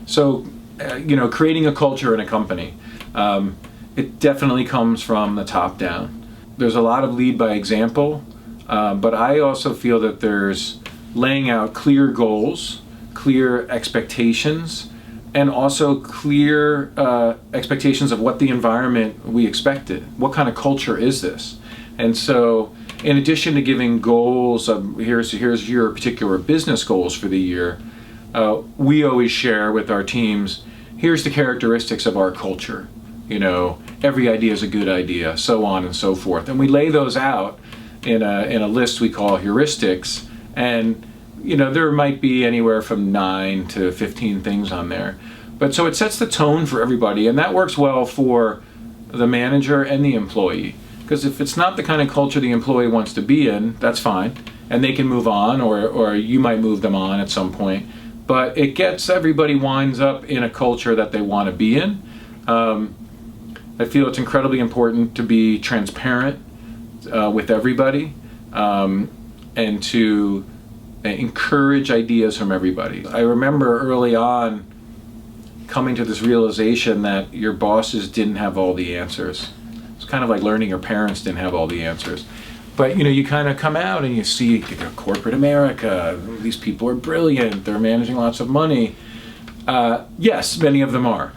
So, creating a culture in a company, it definitely comes from the top down. There's a lot of lead by example, but I also feel that there's laying out clear goals, clear expectations, and also clear expectations of what the environment we expected. What kind of culture is this? And so, in addition to giving goals, here's your particular business goals for the year, we always share with our teams, here's the characteristics of our culture. Every idea is a good idea, so on and so forth. And we lay those out in a list we call heuristics. And, there might be anywhere from 9 to 15 things on there. But so it sets the tone for everybody, and that works well for the manager and the employee. Because if it's not the kind of culture the employee wants to be in, that's fine. And they can move on, or you might move them on at some point. But it gets everybody winds up in a culture that they want to be in. I feel it's incredibly important to be transparent with everybody, and to encourage ideas from everybody. I remember early on coming to this realization that your bosses didn't have all the answers. It's kind of like learning your parents didn't have all the answers. But you kind of come out and you see corporate America, these people are brilliant, they're managing lots of money. Yes, many of them are,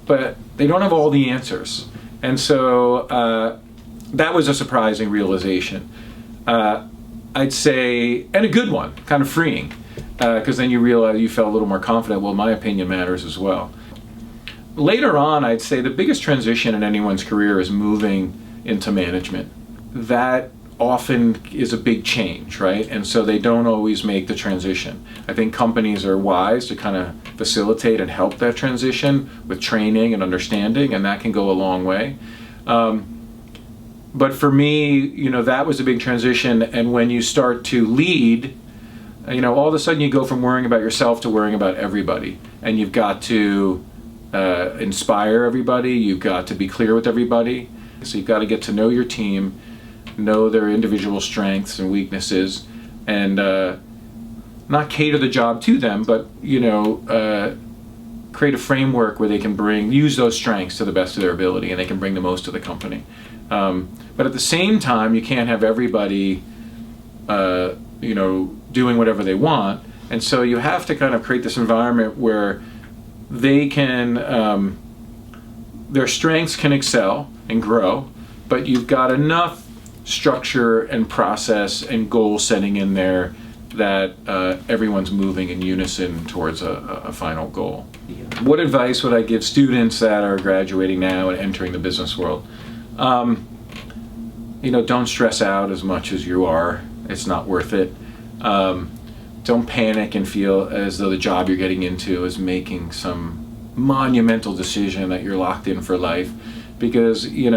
but they don't have all the answers. And so that was a surprising realization. I'd say, and a good one, kind of freeing, because then you realize you felt a little more confident, well, my opinion matters as well. Later on, I'd say the biggest transition in anyone's career is moving into management. That often is a big change, right? And so they don't always make the transition. I think companies are wise to kind of facilitate and help that transition with training and understanding, and that can go a long way. But for me, that was a big transition. And when you start to lead, all of a sudden you go from worrying about yourself to worrying about everybody. And you've got to inspire everybody. You've got to be clear with everybody. So you've got to get to know your team, know their individual strengths and weaknesses, and not cater the job to them, but create a framework where they can use those strengths to the best of their ability, and they can bring the most to the company. But at the same time, you can't have everybody, doing whatever they want, and so you have to kind of create this environment where they can, their strengths can excel and grow, but you've got enough structure and process and goal setting in there that everyone's moving in unison towards a final goal. What advice would I give students that are graduating now and entering the business world? Don't stress out as much as you are. It's not worth it. Don't panic and feel as though the job you're getting into is making some monumental decision that you're locked in for life, because you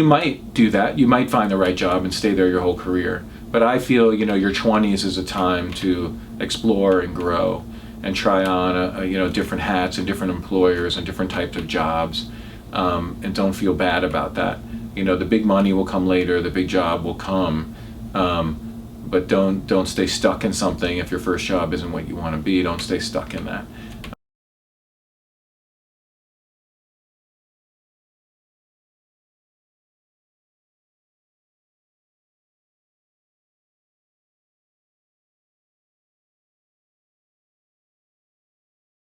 might do that. You might find the right job and stay there your whole career. But I feel your 20s is a time to explore and grow and try on different hats and different employers and different types of jobs, and don't feel bad about that. The big money will come later, the big job will come, but don't stay stuck in something. If your first job isn't what you want to be, don't stay stuck in that.